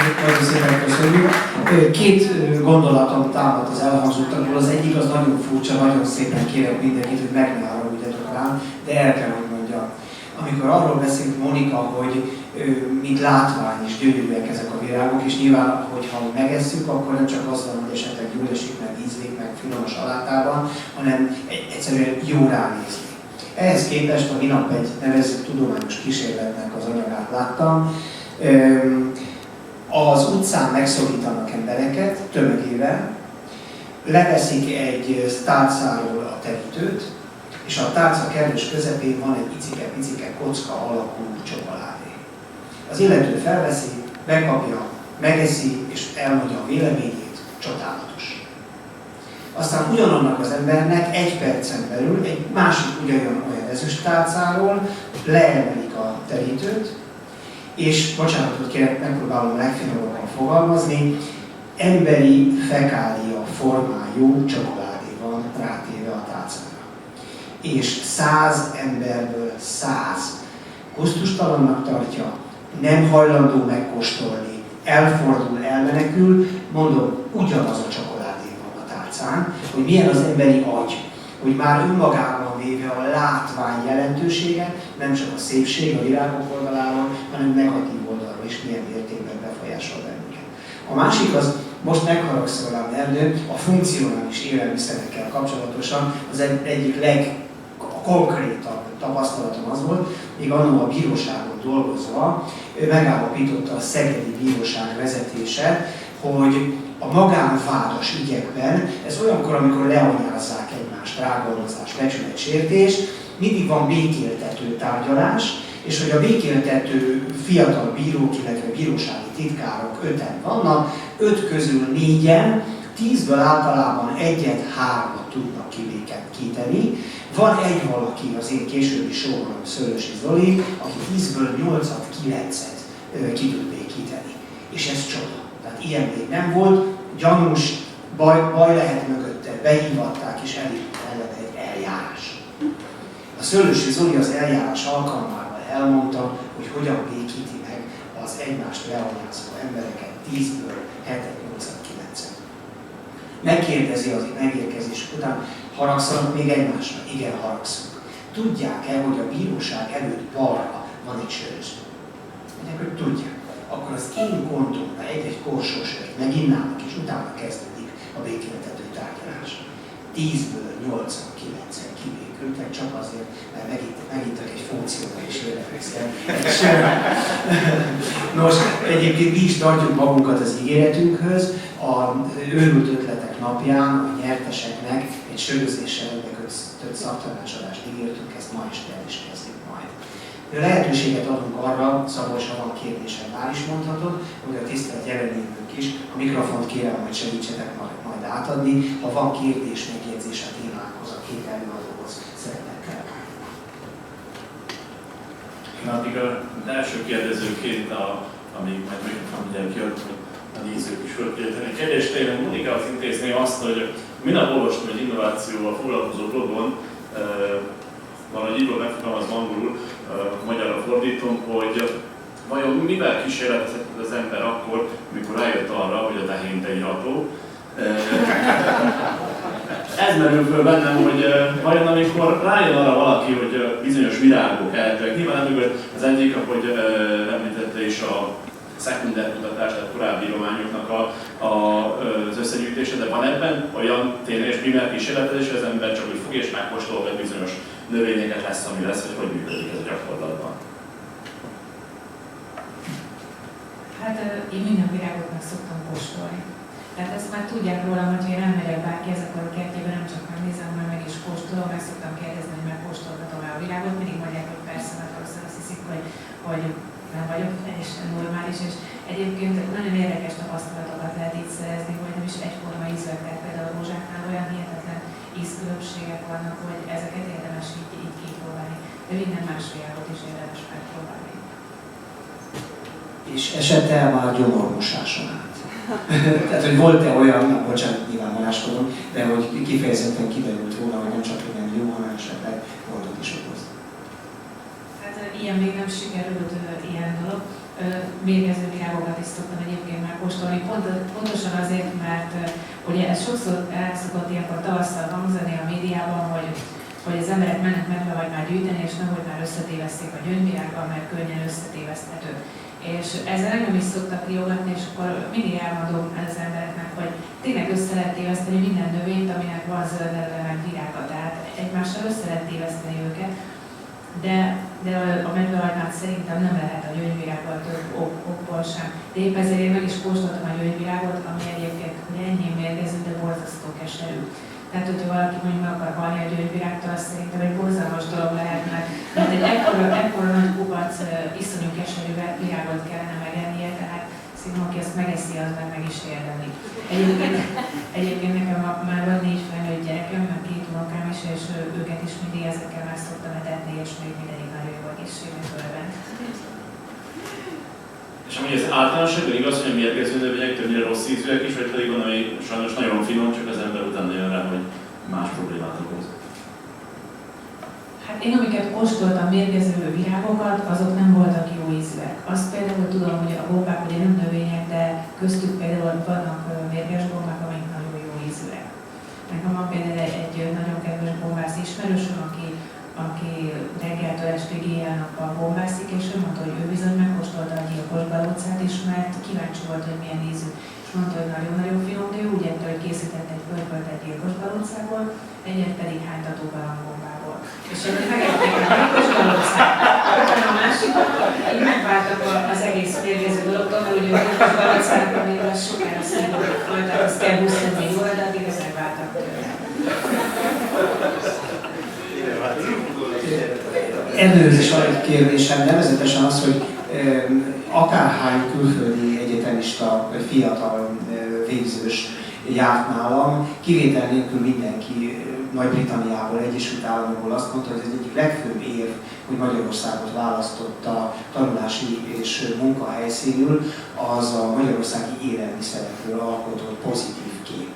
Nagyon szépen köszönjük. Két gondolatom támadt az elhangzottakból. Az egyik az nagyon furcsa, nagyon szépen kérek mindenkit, hogy meg ne haragudjatok rám, de el kell, hogy mondjam. Amikor arról beszélt Monika, hogy mint látvány is gyönyörűek ezek a virágok, és nyilván, hogyha megesszük, akkor nem csak az van, hogy esetleg jól esik, meg ízlik, meg finom a salátában, hanem egyszerűen jó ránézni. Ehhez képest a minap egy nevezzük tudományos kísérletnek az anyagát láttam. Az utcán megszorítanak embereket tömegével, leveszik egy tálcáról a terítőt, és a tálca kellős közepén van egy picike kocka alakú csokoládé. Az illető felveszi, bekapja, megeszi, és elmondja a véleményét, csodálatos. Aztán ugyanannak az embernek egy percen belül egy másik olyan ezüst tálcáról leemelik a terítőt, és bocsánatot kérek, megpróbálom legfinomabban fogalmazni, emberi fekália formájú csokoládé van rátéve a tálcára. És 100 emberből 100 gusztustalannak tartja, nem hajlandó megkóstolni, elfordul, elmenekül, mondom, ugyanaz a csokoládé van a tálcán, hogy milyen az emberi agy, hogy már önmagában véve a látvány jelentősége, nem csak a szépség a virágok oldalában, hanem negatív oldalról is milyen mértékben befolyásol bennünket. A másik az, most megharagszol rám Erdő, a funkcionális élelmiszerekkel kapcsolatosan az egyik legkonkrétabb tapasztalatom az volt, még annól a bíróságon dolgozva megállapította a szegedi bíróság vezetése, hogy a magánvádas ügyekben, ez olyankor, amikor leanyázzák egymást, rágalmazás, becsületsértés, mindig van békéltető tárgyalás, és hogy a békéltető fiatal bírók, illetve bírósági titkárok 5-en vannak, 5 közül 4-en, 10-ből általában 1-3-at tudnak kibékíteni. Van egy valaki, az én későbbi soron, Szőlősi Zoli, aki 10-ből 8-at, 9-et ki tud békíteni. És ez csoda. Tehát ilyen még nem volt, gyanús, baj lehet mögötte, behívatták és elindult ellene egy eljárás. A Szőlősi Zoli az eljárás alkalmával elmondta, hogy hogyan békíti meg az egymást leanyázó embereket 10-ből 7-et, 8-at, 9-et. Megkérdezi az megérkezés után, haragszanak még egymásra? Igen, haragszunk. Tudják-e, hogy a bíróság előtt balra van egy sörös? Mondják, hogy tudják. Akkor az én kontomra egy-egy korsósört meginnának, és utána kezdődik a békéltető tárgyalás. 10-ből 8-9-en kibékültek, csak azért, mert megittak egy funkcionális élelmiszer. Nos, egyébként mi is tartjuk magunkat az ígéretünkhöz. A őrült ötletek napján a nyerteseknek egy sörözéssel egybekötött szaktanácsadást ígértünk, ezt ma este el is kezdjük majd. Lehetőséget adunk arra, Szabolcs, ha van kérdésed, már is mondhatod, hogy a tisztelt jelenlévők is, a mikrofont kérem, hogy segítsetek majd átadni, ha van kérdés, megjegyzés a témákhoz, a két előadóhoz szeretnek el. Én addig az első kérdezőként, amíg majd mikrofon mindenki a nézők is fölkérdeni. A kérdést én Monikához intézném azt, hogy minap olvastam egy innovációval foglalkozó blogon, valahogy így megfogalmaz angolul, magyarra fordítom, hogy vajon mivel kísérletezett az ember akkor, amikor rájött arra, hogy a tehén tenyható. Ez merül föl bennem, hogy vajon amikor rájön arra valaki, hogy bizonyos virágok eltűnnek, nyilván mögött az egyik, ahogy említette is a szekunder kutatás, tehát korábbi írományoknak az összegyűjtése, de van ebben olyan tényleges primer kísérletezés, hogy az ember csak úgy fog és megkóstolgat bizonyos növényeket lesz, ami lesz, hogy működik ez a gyakorlatban? Hát én minden virágot meg szoktam kóstolni. Tehát ezt már tudják rólam, hogy én elmegyek bárki ezek a kertjében, nem csak megnézem, hanem meg is kóstolom, meg szoktam kérdezni, hogy megkóstolgatom-e a virágot, mindig mondják, hogy persze, mert valószínűleg azt hiszik, hogy nem vagyok teljesen normális, és egyébként nagyon érdekes tapasztalatokat lehet így szerezni, hogy nem is egyforma ízűek, tehát például a rózsáknál olyan hihetetlen ízkülönbségek vannak, hogy ezeket érdemes így kipróbálni, de minden más virágot is érdemes megpróbálni. És esett el már gyomormosáson át? Tehát, hogy volt-e olyan, bocsánat, nyilván maráskodom, de hogy kifejezetten kiderült volna, hogy nem csak ilyen jó, hanem esetleg gondot is okoz. Hát ilyen még nem sikerült ilyen dolog. mérgező virágokat is szoktam egyébként megkóstolni, pontosan azért, mert ugye ez sokszor el szokott ilyenkor tavasszal hangzani a médiában, hogy az emberek mennek medvehagymást gyűjteni, és nehogy már összetéveszték a gyöngyvirággal, mert könnyen összetéveszthető. És ezzel engem is szoktak riogatni, és akkor mindig elmondom az embereknek, hogy tényleg össze lehet téveszteni minden növényt, aminek van zöld levele meg virága, tehát egymással össze lehet téveszteni őket, de a medvehagymát szerintem nem lehet a gyöngyvirággal több okból sem. De épp ezért én meg is kóstoltam a gyöngyvirágot, ami egyébként enyhén mérgező, de borzasztó keserű. Tehát, hogyha valaki mondjuk meg akar halni a gyöngyvirágtól, az szerintem egy borzalmas dolog lehet, mert egy ekkora nagy kupac iszonyú keserű virágot kellene megennie, tehát szerintem aki ezt megeszi, az meg is érdemli. Egyébként nekem már van 4 felnőtt gyerekem, meg 2 unokám is, és őket is mindig ezekkel meg szoktam etetni, és még mindegyik nagyon jó egészségnek örvend. És amúgy ez általánosságban igaz, hogy a mérgező növények többnyire rossz ízűek is, vagy pedig van, ami sajnos nagyon finom, csak az ember utána jön rá, hogy más problémát okoz? Hát én amiket kóstoltam mérgező virágokat, azok nem voltak jó ízűek. Azt például tudom, hogy a gombák ugye nem növények, de köztük például vannak mérges gombák, amik nagyon jó ízűek. Nekem van például egy nagyon kedves gombász ismerősöm, aki reggeltől estig éjjel-nappal gombászik, és ő mondta, hogy ő bizony megkóstolta a gyilkos galócát is, mert kíváncsi volt, hogy milyen ízű. És mondta, hogy nagyon-nagyon finom, de ő úgy ette, hogy készített egy pörkölt egy gyilkos galócából, egyet pedig hánytató galambgombából. És akkor megették a gyilkos galócát, utána a másikat, így megváltak az egész mérgező dologtól, mert ugye a gyilkos galócának, amiről az sokára szívódik volt, tehát azt kell 24 óra, de addig ezek váltak tőle. Előzés van egy kérdésem, nevezetesen az, hogy akárhány külföldi egyetemista, vagy fiatal végzős járt nálam, kivétel nélkül mindenki Nagy-Britanniából, Egyesült Államokból azt mondta, hogy ez egyik legfőbb érv, hogy Magyarországot választotta tanulási és munkahelyszínül, az a magyarországi élelmiszerekről alkotott pozitív kép.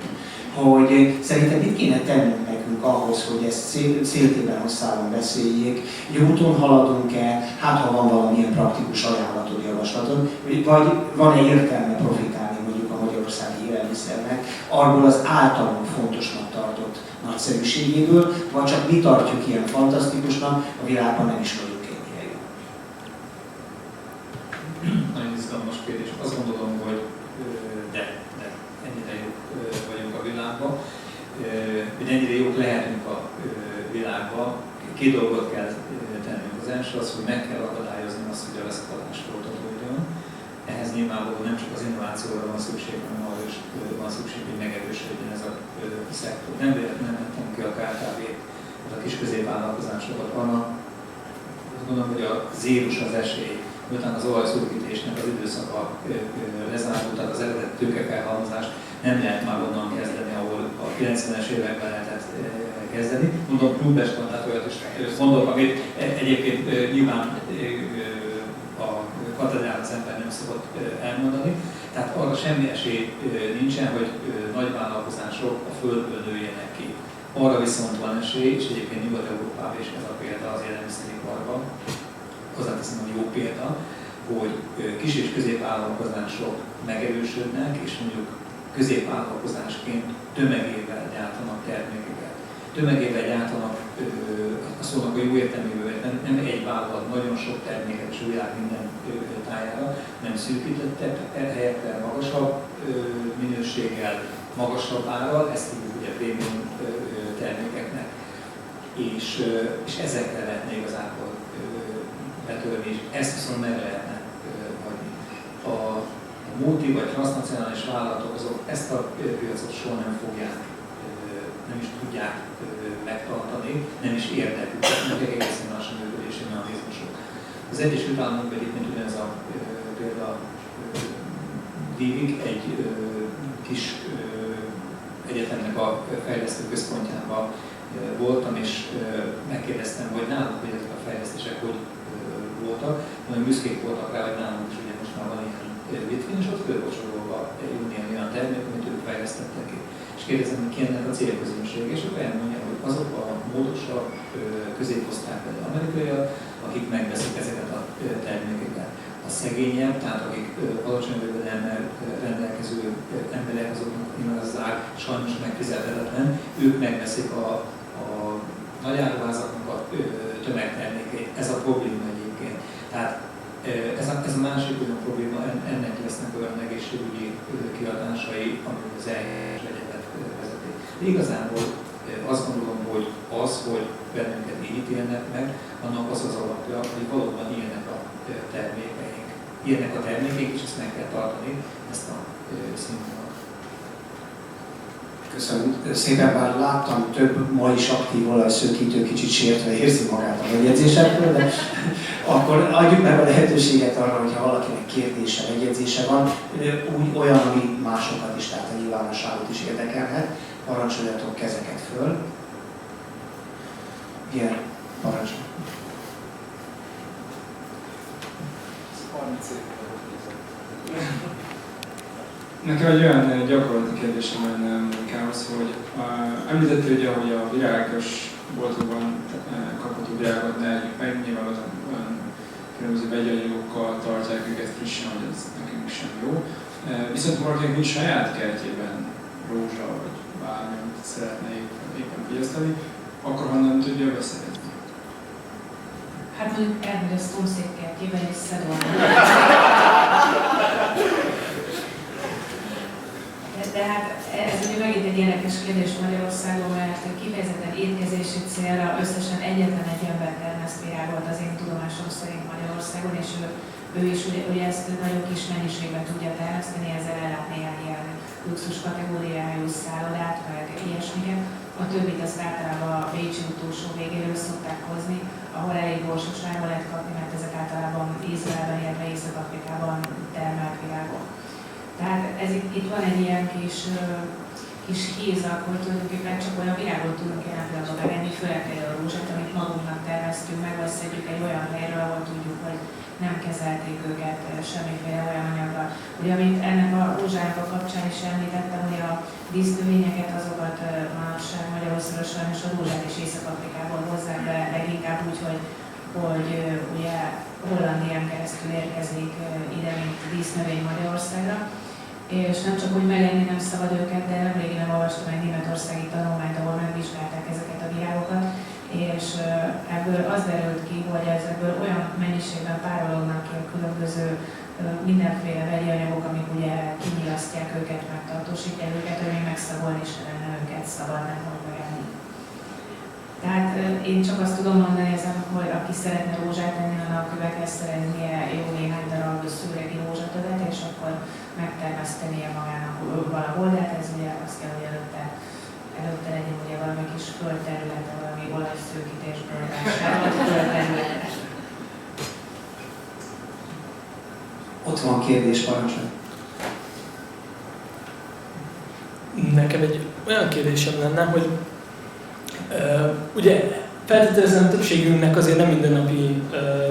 Hogy szerintem mit kéne tennünk nekünk ahhoz, hogy ezt széltében hosszában beszéljék, jó úton haladunk-e, hát ha van valamilyen praktikus ajánlatod, javaslatod, vagy van-e értelme profitálni mondjuk a magyarországi élelmiszernek, arról az általunk fontosnak tartott nagyszerűségéből, vagy csak mi tartjuk ilyen fantasztikusnak, a világban nem is vagyunk ennyire jó. Nagyon izgalmas kérdés. Azt gondolom, hogy de ennyire jók vagyunk a világban, hogy ennyire jók lehetünk a világban. 2 dolgot kell tennünk. Az első az, hogy meg kell akadályozni azt, hogy a leszakadás folytatódjon. Ehhez nyilvánvalóan nem csak az innovációra van szükség, hanem arra is van szükség, hogy megerősödjön ez a szektor. Nem véletlenül mentem ki a KKV-t, a kis középvállalkozásokat. Azt gondolom, hogy a zérus az esély. Miután az olajszurkítésnek az időszaka lezárult, tehát az eredet tőkefelhalmozást nem lehet már onnan kezdeni, ahol a 90-es években lehetett kezdeni. Mondom, klubestan, tehát olyat is mondok, amit egyébként nyilván a katedrán az ember nem szokott elmondani. Tehát arra semmi esély nincsen, hogy nagy vállalkozások a földből nőjenek ki. Arra viszont van esély, és egyébként Nyugat-Európában is ez a példa az élelmiszeriparban. Hozzáteszem, hogy jó példa, hogy kis és középvállalkozások megerősödnek, és mondjuk középvállalkozásként tömegével gyártanak termékeket. Tömegével gyártanak a szónak a jó értelmében, nem egy vállalat, nagyon sok terméket és a világ minden tájára, nem szűkítettek, helyette magasabb minőséggel, magasabb árral, ezt hívjuk ugye prémium termékeknek, és ezekre lehetne igazából betörni, és ezt viszont meg lehetne hagyni. A multi vagy transznacionális vállalatok azok ezt a piacot soha nem fogják, nem is tudják megtartani, nem is érdekük, nem egészen más a működési mechanizmusok. Az Egyesült Államokban egyébként ugyanez a példa végig egy kis egyetemnek a fejlesztő központjában voltam, és megkérdeztem, hogy náluk, hogy ezek a fejlesztések hogy voltak, nagyon büszkék voltak rá, hogy nálunk is ugye most már van ilyen vitrén, és ott fölkocsolódva egy olyan termék, amit ők fejlesztettek ki. És kérdezem, hogy ki ennek a célközönség, és akkor elmondja, hogy azok a módosabb középosztály, például amerikaiak, akik megveszik ezeket a termékeket. A szegényebb, tehát akik alacsony jövedelemmel rendelkező emberek, azoknak az ár sajnos megfizethetetlen, ők megveszik a nagyáruházaknak a tömegtermékeit. Ez a probléma egyébként. Tehát ez a másik olyan probléma, ennek lesznek olyan egészségügyi kiadásai, ami az eljárás egyetet vezeti. Igazából azt gondolom, hogy az, hogy bennünket így ítélnek meg, annak az az alapja, hogy valóban ilyenek a termékeink, és ezt meg kell tartani, ezt a színvonalat. Köszönöm szépen, bár láttam több ma is aktív olajszőkítő kicsit sértve érzi magát a megjegyzésekről, de akkor adjuk meg a lehetőséget arra, hogyha valakinek kérdése, megjegyzése van, úgy olyan, ami másokat is, tehát a nyilvánosságot is érdekelhet, parancsoljatok kezeket föl. Igen, parancsolj. 30 év. Nekem egy olyan gyakorlati kérdésem lenne Monikához, hogy említett ugye, hogy a virágos boltokban kapható virágot ne együk meg, nyilván olyan különböző vegyanyagokkal tartják őket frissen, hogy ez nekünk sem jó. Viszont valakinek nincs saját kertjében rózsa, vagy bármi, amit szeretne éppen fogyasztani, akkor honnan tudja beszerezni? Hát mondjuk elmegy a szomszéd kertjében és szedolni. De hát ez ugye megint egy érdekes kérdés Magyarországon, mert kifejezetten étkezési célra összesen egyetlen egy ember termeszt virágot az én tudomásom szerint Magyarországon, és ő is ugye ezt nagyon kis mennyiségben tudja termeszteni, ezzel ellát néhány ilyen luxus kategóriájú szállodát, meg ilyesmiket. A többit azt általában a Bécsi utolsó végéről szokták hozni, ahol elég borsos áron lehet kapni, mert ezek általában Izraelben, illetve Észak-Afrikában termelt virágok. Tehát itt van egy ilyen kis hézak, hogy tulajdonképpen csak olyan virágot tudunk jelen pillanatban megenni, főleg a rózsát, amit magunknak terveztünk meg, vagy szedjük egy olyan helyről, ahol tudjuk, hogy nem kezelték őket semmiféle olyan anyaggal. Ugye, amit ennek a rózsának a kapcsán is említettem, hogy a dísznövényeket, azokat manapság Magyarországon sajnos a rózsát és Észak-Afrikából hozzák be leginkább úgy, hogy ugye Hollandián keresztül érkezik ide, mint dísznövény Magyarországra. És nem csak úgy megenni nem szabad őket, de nemrégiben olvastam egy németországi tanulmányt, ahol megvizsgálták ezeket a virágokat, és ebből az derült ki, hogy ezekből olyan mennyiségben párolognak ki a különböző mindenféle vegyi anyagok, amik ugye kinyilasztják őket, megtartósítják őket, hogy még megszagolni is lenne őket szabad nem megenni. Tehát én csak azt tudom mondani ezen, hogy aki szeretne rózsát tenni, annak meg kell szereznie jó néhány darab szőregi rózsatövet, és akkor megtermesztenie magának valahol, de hát ez ugye azt kell, hogy előtte legyen ugye valami kis földterülete, valami olajszőkítésből vásárolt földterülete. Ott van kérdés, parancsolj. Nekem egy olyan kérdésem lenne, hogy ugye feltételezem többségünknek azért nem mindennapi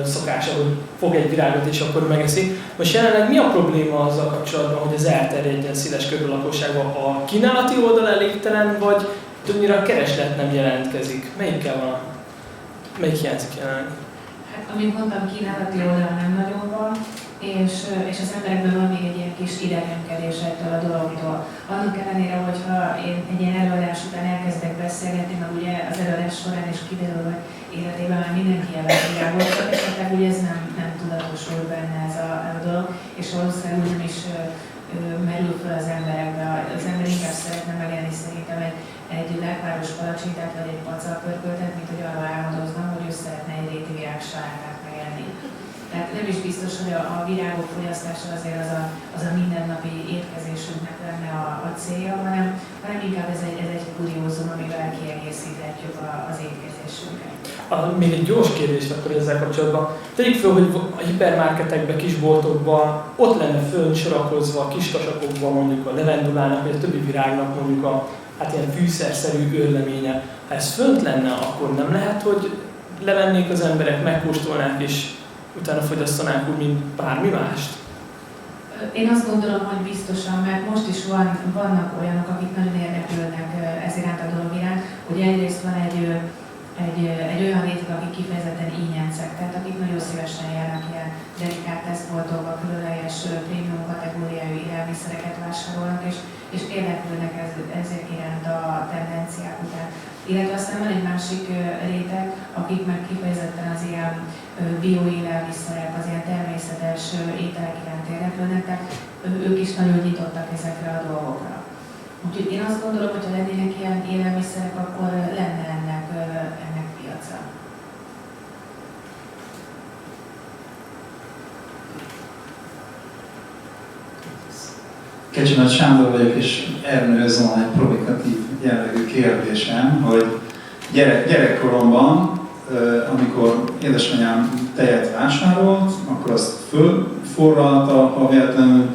szokása, hogy fog egy virágot és akkor megeszi. Most jelenleg mi a probléma azzal kapcsolatban, hogy ez elterjedjen széles körű lakosságban? A kínálati oldal elégtelen, vagy többnyire a kereslet nem jelentkezik? Melyik hiányzik jelenleg? Hát, amit mondtam, kínálati oldal nem nagyon van, és az emberekben van még egy ilyen kis idegenkedés ettől a dologtól. Annak ellenére, hogyha én egy ilyen előadás után elkezdek beszélgetni, meg ugye az előadás során is kiderül, hogy életében már mindenki elvirágolt, csak esetleg ugye ez nem tudatosul benne ez a dolog, és valószínűleg úgy nem is merül fel az emberekbe. Az ember inkább szeretne megenni szerintem egy lekváros palacsintát vagy egy pacalpörköltet, mint hogy arra álmodozna, hogy ő szeretne egy réti virágsalátát megenni. Tehát nem is biztos, hogy a virágok fogyasztása azért az a mindennapi étkezésünknek lenne a célja, hanem inkább ez egy kuriózum, amivel kiegészíthetjük az étkezésünket. Még egy gyors kérdés akkor ezzel kapcsolatban. Tegyük föl, hogy a hipermarketekben, kisboltokban ott lenne fönn sorakozva a kis tasakokban mondjuk a levendulának, vagy a többi virágnak mondjuk a ilyen fűszerszerű őrleménye. Ha ez fönt lenne, akkor nem lehet, hogy levennék az emberek, megkóstolnák és utána fogyasztanák úgy, mint bármi mást? Én azt gondolom, hogy biztosan, mert most is vannak olyanok, akik nagyon érdeklődnek ez iránt a dolog iránt. Ugye egyrészt van egy egy olyan réteg, akik kifejezetten ínyencek, tehát akik nagyon szívesen járnak ilyen dedikált tesztboltokba, különleges prémium kategóriájú élelmiszereket vásárolnak, és érdeklődnek ezek iránt a tendenciák után. Illetve aztán van egy másik réteg, akik meg kifejezetten az ilyen bioélelmiszerek, az ilyen természetes ételek iránt érdeklődnek, tehát ők is nagyon nyitottak ezekre a dolgokra. Úgyhogy én azt gondolom, hogy ha lennének ilyen élelmiszerek, akkor lenne ennek piaca. Kecsinád Sándor vagyok, és Ernőhöz van egy provokatív jellegű kérdésem, hogy gyerekkoromban, amikor édesanyám tejet vásárolt, akkor azt fölforralta, ha véletlenül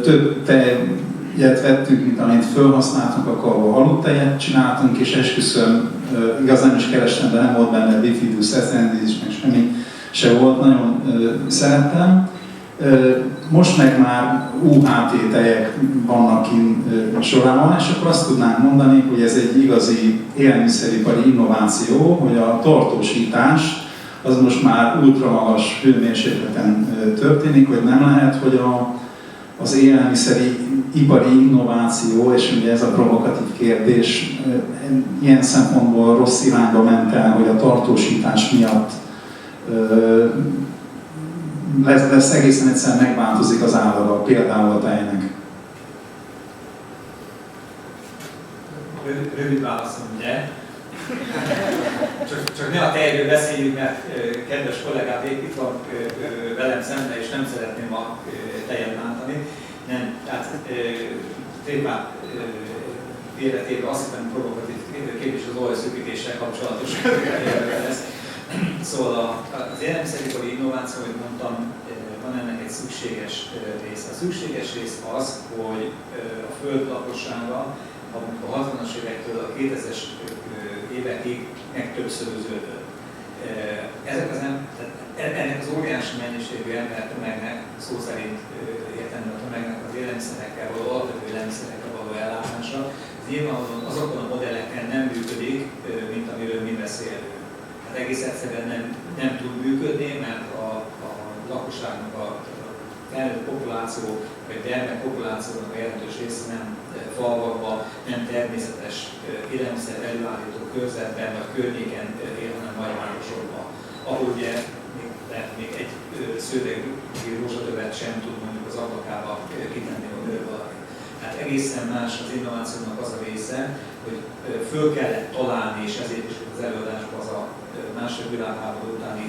több tejet vettünk, mint amit felhasználtunk, akkor halott tejet csináltunk, és esküszöm, igazán is kerestem, de nem volt benne bifidus, eszendíz, meg semmi se volt, nagyon szerettem. Most meg már UHT tejek vannak kint sorában, és akkor azt tudnánk mondani, hogy ez egy igazi élelmiszeripari innováció, hogy a tartósítás az most már ultramagas hőmérsékleten történik, hogy nem lehet, hogy az élelmiszeripari innováció, és ugye ez a provokatív kérdés, ilyen szempontból rossz irányba ment el, hogy a tartósítás miatt lesz egészen egyszerűen megváltozik az állaga, például a tejnek. Rövid válaszom, ugye? Csak ne a tejről beszéljünk, mert kedves kollégám itt van velem szemben, és nem szeretném a tejet bántani. Nem, tehát tényleg félretéve azt hiszem provokatív kérdés az olajszűkítéssel kapcsolatos lesz. Szóval az élelmiszeripari innováció, ahogy mondtam, van ennek egy szükséges része. A szükséges rész az, hogy a föld lakossága a 60-as évektől a 2000-es évekig megtöbbszöröződött. Ennek az óriási mennyiségű embertömegnek, szó szerint értelme a tömegnek az élelmiszerekkel való, alapvető élelmiszerekkel való ellátása, nyilvánvalóan azokon a modelleken nem működik, mint amiről mi beszélünk. Hát egész egyszerűen nem tud működni, mert a lakosságnak a felnőtt populáció, vagy gyermekpopulációnak a jelentős része nem falvakban, nem természetes élelmiszer előállító körzetben vagy környéken él, hanem nagyvárosokban. Ahol ugye még egy szőlegi rózsatövet sem tud mondjuk az ablakába kitenni, hogy ő valaki. Hát egészen más az innovációnak az a része, hogy föl kellett találni, és ezért is az előadásban az a második világháború utáni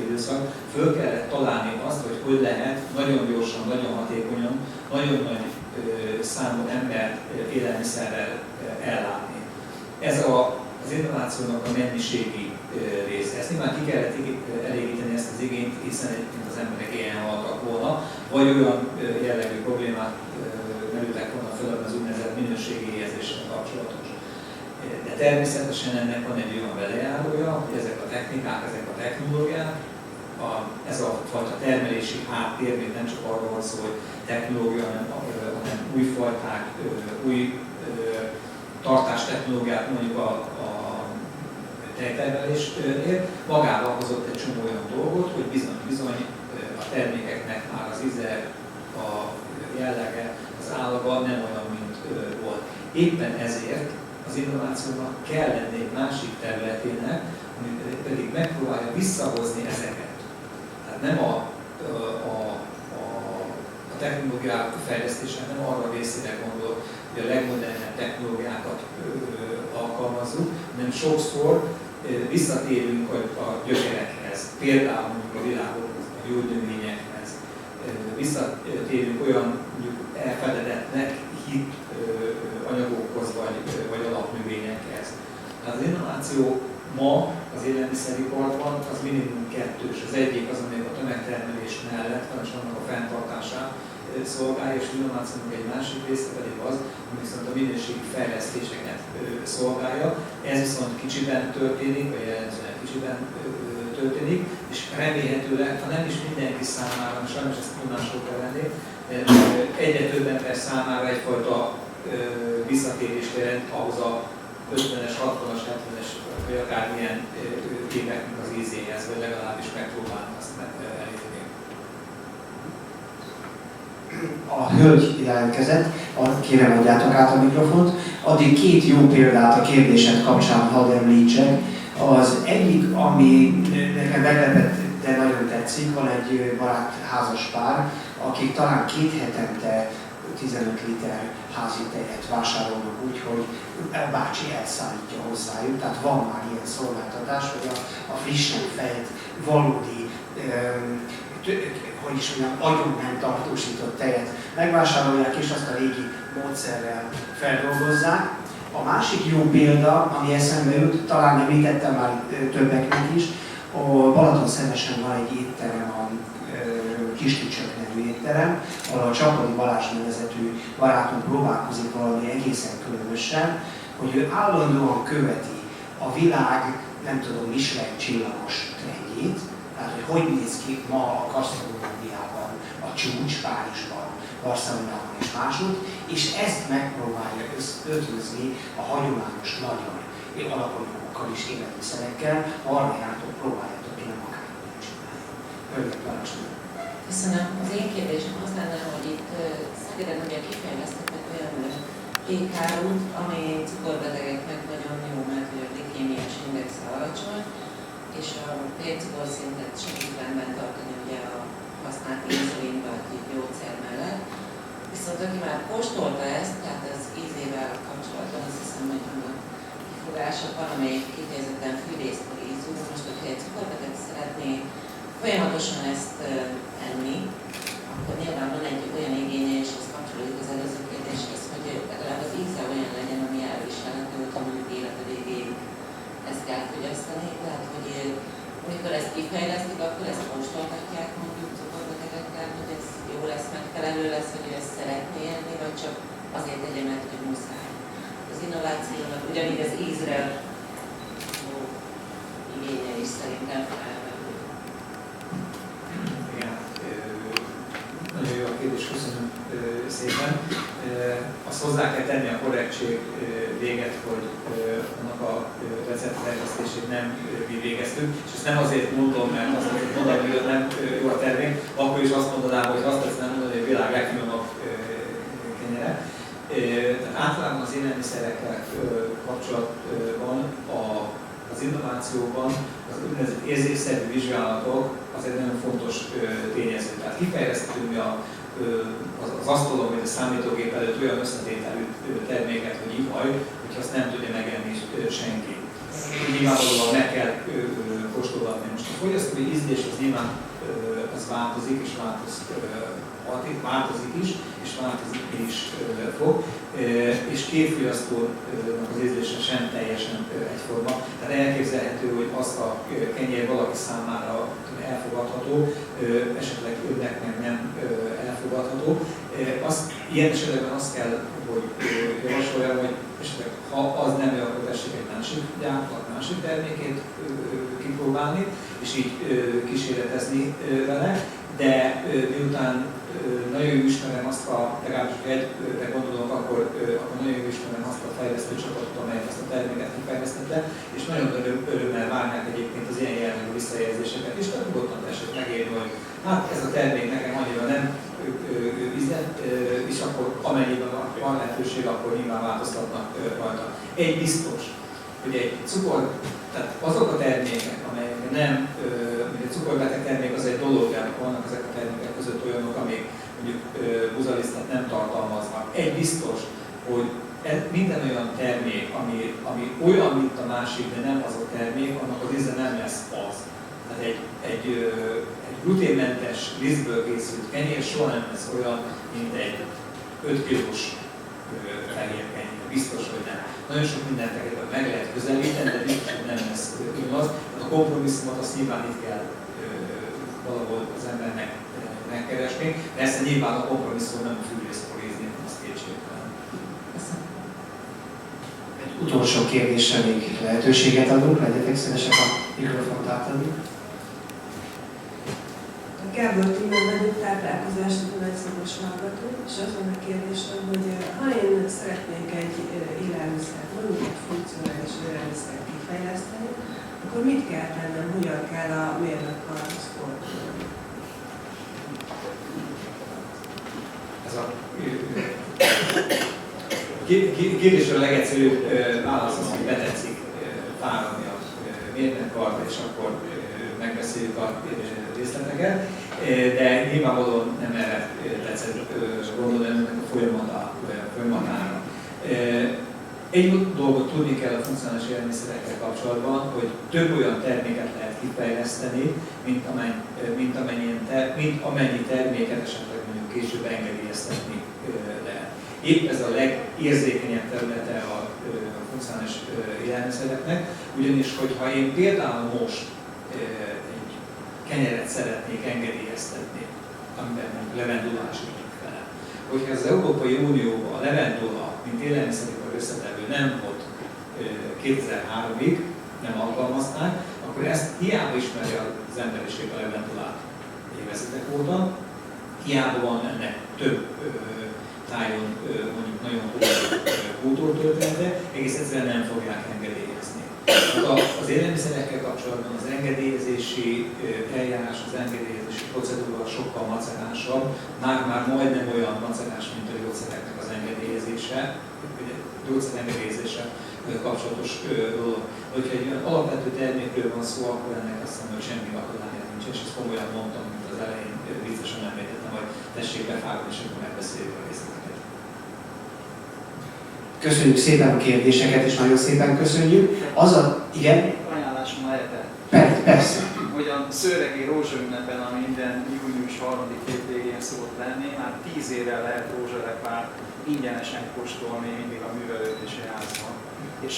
időszak, föl kellett találni azt, hogy lehet nagyon gyorsan, nagyon hatékonyan, nagyon nagy számú embert élelmiszerrel ellátni. Ez az innovációnak a mennyiségi része. Ezt nyilván ki kellett elégíteni ezt az igényt, hiszen az emberek ilyen haltak volna, vagy olyan jellegű problémát merültek volna föl, az úgynevezett minőségi érzéssel kapcsolatos. De természetesen ennek van egy olyan velejárója, hogy ezek a technikák, ezek a technológiák, ez a fajta termelési háttér, még nem csak arról van szó, hogy technológia, hanem új fajták, új tartástechnológiák mondjuk a tejtermelésnél magával hozott egy csomó olyan dolgot, hogy bizony a termékeknek már az íze, a jellege, az állaga nem olyan, mint volt. Éppen ezért az innovációnak kell lenni egy másik területének, ami pedig megpróbálja visszahozni ezeket. Tehát nem a technológiák fejlesztése nem arra a részére gondol, hogy a legmodernebb technológiákat alkalmazzuk, hanem sokszor visszatérünk a gyökerekhez, például mondjuk a világokhoz, a gyógynövényekhez, visszatérünk olyan mondjuk elfeledetnek hit anyagokhoz vagy alapnövényekhez. Tehát az innováció ma az élelmiszeriparban az minimum kettős. Az egyik az, amelyik a tömegtermelés mellett, és annak a fenntartását szolgálja, és az innovációnak egy másik része pedig az, ami viszont a minőségi fejlesztéseket szolgálja. Ez viszont kicsiben történik, vagy jellemzően kicsiben történik, és remélhetőleg, ha nem is mindenki számára, sajnos ezt tudomásról kell venni, egyre több ember számára egyfajta visszatérést jelent ahhoz a 50-es, 60-as, 70-es, vagy akármilyen éveknek az ízéhez, vagy legalábbis megpróbálni azt elérni. A hölgy jelentkezett, kérem adjátok át a mikrofont. Addig két jó példát a kérdésed kapcsán hadd említsek. Az egyik, ami nekem meglepett, de nagyon tetszik, van egy barát házas pár, akik talán 2 hetente 15 liter házi tejet vásárolnak úgy, hogy a bácsi elszállítja hozzájuk, tehát van már ilyen szolgáltatás, hogy a frissen fejt, valódi, hogy is mondjam, agyon nem tartósított tejet megvásárolják, és azt a régi módszerrel feldolgozzák. A másik jó példa, ami eszembe jut, talán említettem már többeknek is, a Balatonszemesen van egy étterem, a Kistücsök nevű étterem, ahol a Csapodi Balázs nevezetű barátunk próbálkozik valami egészen különösen, hogy ő állandóan követi a világ, nem tudom, Michelin csillagos trendjét, tehát hogy néz ki ma a gasztronómiában a csúcs Párizsban, Barcelonában és máshogy, és ezt megpróbálja ötvözni a hagyományos magyar alapanyagokkal és élelmiszerekkel, ha arra jártok, próbáljátok ki, nem akármilyen csinálni. Hölgyek, parancsoljon! Köszönöm. Az én kérdésem az lenne, hogy itt Szegeden ugye kifejlesztettek olyan ékhárút, ami cukorbetegeknek nagyon jó, mert hogy a glikémiás indexe alacsony, és a vércukorszintet segít rendben tartani ugye a használt inzulin vagy gyógyszer mellett. Viszont aki már kóstolta ezt, tehát az ízével kapcsolatban azt hiszem, hogy vannak kifogások, van, amelyik kifejezetten fűrésztől ízú. Most, hogyha egy cukorbeteg szeretné folyamatosan ezt enni, akkor nyilván van egy olyan igénye, és ez kapcsolódik az előző kérdéshez, hogy legalább az íze olyan legyen, ami elviselhető, hogy mondjuk élete végéig ezt kell fogyasztani. Tehát, hogy amikor ezt kifejlesztik, akkor ezt kóstoltatják mondjuk cukorbetegekkel, hogy ez jó lesz, megfelelő lesz, hogy ő ezt szeretné enni, vagy csak azért tegye, mert hogy muszáj. Az innovációnak ugyanígy az ízre igénye is szerintem felmerül. Igen, nagyon jó a kérdés, köszönöm szépen. Azt hozzá kell tenni a korrektség véget, hogy annak a receptfejlesztését nem mi végeztük, és ezt nem azért mondom, mert azt mondom, hogy nem jó a termék, akkor is azt mondanám, hogy azt teszem mondani, hogy a világ legfinomabb kenyere. Tehát általában az élelmiszerekkel kapcsolatban az innovációban az úgynevezett érzékszerű vizsgálatok az egy nagyon fontos tényező. Tehát kifejlesztünk mi az asztalon vagy a számítógép előtt olyan összetételű terméket, hogy ihaj, hogy azt nem tudja megenni senki. Nyilvánvalóan meg kell kóstolgatni. Most a fogyasztói ízlés az nyilván az változik, és változik is, és változik is fog, és két fogyasztónak az ízlése sem teljesen egyforma. Tehát elképzelhető, hogy azt a kenyér valaki számára elfogadható, esetleg önnek meg nem elfogadható. Ilyen esetben azt kell, hogy javasoljam, hogy esetleg ha az nem jó, akkor tessék egy másik gyártónak másik termékét kipróbálni, és így kísérletezni vele, de miután nagyon jól ismerem azt legalábbis egyre gondolok, akkor nagyon jól ismerem azt a fejlesztő csapatot, amelyet ezt a terméket kifejlesztette, és nagyon örömmel várnák egyébként az ilyen jellegű visszajelzéseket is, tehát nyugodtan tessék megérni, hogy hát ez a termék nekem annyira nem üzlet, és akkor amennyiben van lehetőség, akkor nyilván változtatnak rajta. Egy biztos, hogy egy tehát azok a termékek, amelyek nem, egy cukorbeteg termék az egy dolog, de vannak ezek a termékek között olyanok, amik mondjuk buzalisztet nem tartalmaznak. Egy biztos, hogy minden olyan termék, ami olyan, mint a másik, de nem az a termék, annak az íze nem lesz az. Tehát egy gluténmentes lisztből készült kenyér soha nem lesz olyan, mint egy 5 kilós fehér kenyér. Biztos, hogy nem. Nagyon sok mindent meg lehet közelíteni, de biztos, hogy nem lesz ugyanaz. A kompromisszumot azt nyilván itt kell valahol az embernek megkeresni. Persze nyilván a kompromisszum nem fűrészporézni, az kétségtelen. Egy utolsó kérdésre még lehetőséget adunk, legyetek szívesek a mikrofont átadni. Gábor Tíme vagyok, táplálkozási tanácsadós hallgató, és az van a kérdésem, hogy ha én szeretnék egy élelmiszert, mondjuk egy funkcionális élelmiszert kifejleszteni, akkor mit kell tennem, hogyan kell a mérnökkarhoz fordulni? Ez a kérdésre a legegyszerűbb válasz az, hogy betetszik fáradni a mérnökkarba, és akkor megbeszéljük a részleteket, de nyilvánvalóan nem erre tetszett gondolni ennek a folyamatára. Egy dolgot tudni kell a funkcionális élelmiszerekkel kapcsolatban, hogy több olyan terméket lehet kifejleszteni, mint amennyi terméket esetleg mondjuk később engedélyeztetni lehet. Épp ez a legérzékenyebb területe a funkcionális élelmiszereknek, ugyanis hogyha én például most egy kenyeret szeretnék engedélyeztetni, amiben levendulás ügyük vele. Hogyha az Európai Unióban a levendula, mint élelmiszeripar összetevő nem volt 2003-ig, nem alkalmazták, akkor ezt hiába ismeri az emberiség a levendulát évezetek óta, hiába van ennek több tájon mondjuk nagyon kultúrtörténete, egész egyszerűen nem fogják engedélyezni. Az élelmiszerekkel kapcsolatban az engedélyezési eljárás, az engedélyezési procedúra sokkal macerásabb, már majdnem olyan macerás, mint a gyógyszereknek az engedélyezése, gyógyszerengedélyezése kapcsolatos dolog. Hogyha egy olyan alapvető termékről van szó, akkor ennek azt hiszem, hogy semmi akadályát nincs, és ezt komolyan mondtam, mint az elején viccesen említettem, hogy tessék befáradni, és akkor megbeszéljük a részleteket. Köszönjük szépen a kérdéseket, és nagyon szépen köszönjük. Az a... Igen? Ajánlásom lehet-e? Persze. Hogy a Szőregi Rózsaünnepen, ami minden június 3. hétvégén szokott lenni, már 10 éve lehet rózsalepát ingyenesen kóstolni mindig a művelődési házban. És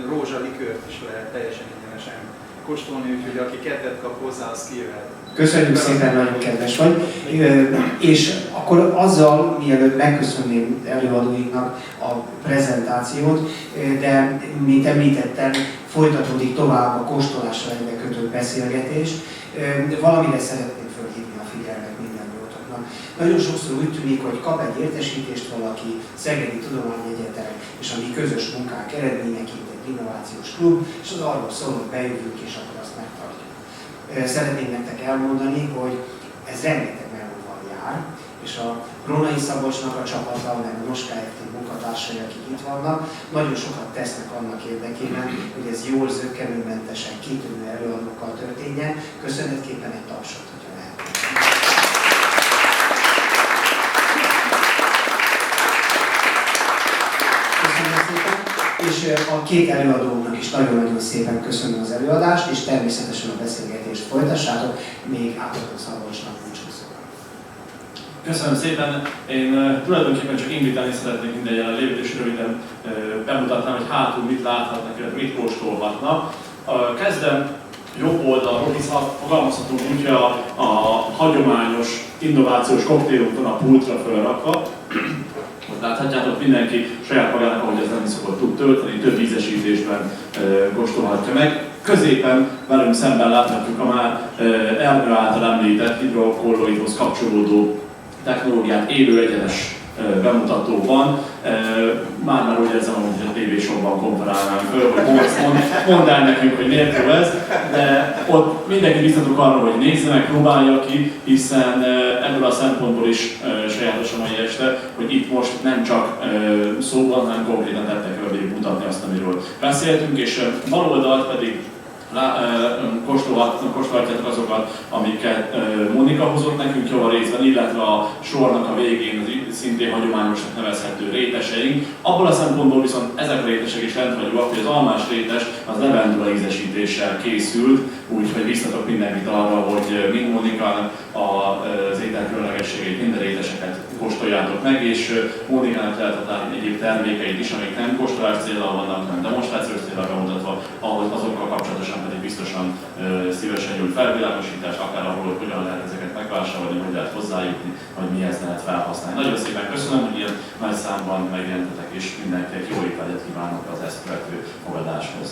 rózsalikőrt is lehet teljesen ingyenesen kóstolni, úgyhogy aki kedvet kap hozzá, az kijöhet. Köszönjük szépen, nagyon kedves vagy. És akkor azzal, mielőtt megköszönném előadóinknak a prezentációt, de mint említettem, folytatódik tovább a kóstolásra egybekötött beszélgetés. Valamire szeretném fölhívni a figyelmet mindannyiótoknak. Nagyon sokszor úgy tűnik, hogy kap egy értesítést valaki, Szegedi Tudományegyetem, és a mi közös munkánk eredményeként egy innovációs klub, és az arról szól, hogy bejövünk, és akkor azt megtartjuk. Szeretném nektek elmondani, hogy ez rengeteg melóval jár, és a Rónai Szabolcsnak a csapata, meg a Nos Kft. Munkatársai, akik itt vannak, nagyon sokat tesznek annak érdekében, hogy ez jól, zökkenőmentesen, kitűnő előadókkal történjen. Köszönetképpen egy tapsot, hogyha lehet. Köszönöm szépen, és a két előadónak is nagyon-nagyon szépen köszönöm az előadást, és természetesen a beszélgetést folytassátok, még átadom Szabolcsnak búcsúszóra. Köszönöm szépen. Én tulajdonképpen csak invitálni szeretnék minden jelenlévőt, és röviden bemutatnám, hogy hátul mit láthatnak, illetve mit kóstolhatnak. Kezdem jobb oldalról, hisz fogalmazhatunk úgy, hogy a hagyományos innovációs koktélunkon a pultra fölrakva. Ott láthatjátok, mindenki saját magának, ahogy ez nem szokott tud tölteni, több ízesítésben kóstolhatja meg. Középen velünk szemben láthatjuk a már Ernő által említett hidrokolloidhoz kapcsolódó technológiát élő egyenes bemutatóban. Már úgy érzem, hogy a tévésokban konferálnánk föl, hogy mondd el nekünk, hogy miért jó ez, de ott mindenki biztatok arra, hogy nézze meg, próbálja ki, hiszen ebből a szempontból is sajátos a mai este, hogy itt most nem csak szóban, hanem konkrétan tettekkel végig mutatni azt, amiről beszéltünk, és bal oldalt pedig kóstolhatjátok azokat, amiket Monika hozott nekünk jól részben, illetve a sornak a végén szintén hagyományosnak nevezhető réteseink. Abból a szempontból viszont ezek a rétesek is rendhagyóak, hogy az almás rétes az levendula ízesítéssel készült, úgyhogy biztatok mindenkit arra, hogy mind Monika az étel különlegességeit, minden réteseket kóstoljátok meg, és Monikának lehet adni egyéb termékeit is, amik nem kóstolás céllal vannak, hanem demonstrációs céllal bemutatva, azokkal kapcsolatosan pedig biztosan szívesen nyújt felvilágosítást, akár ahol, hogy hogyan lehet ezeket megvásárolni, hogy lehet hozzájutni, vagy mihez lehet felhasználni. Nagyon szépen köszönöm, hogy ilyen nagy számban megjelentetek, és mindenkinek jó étvágyat kívánok az ezt követő fogadáshoz.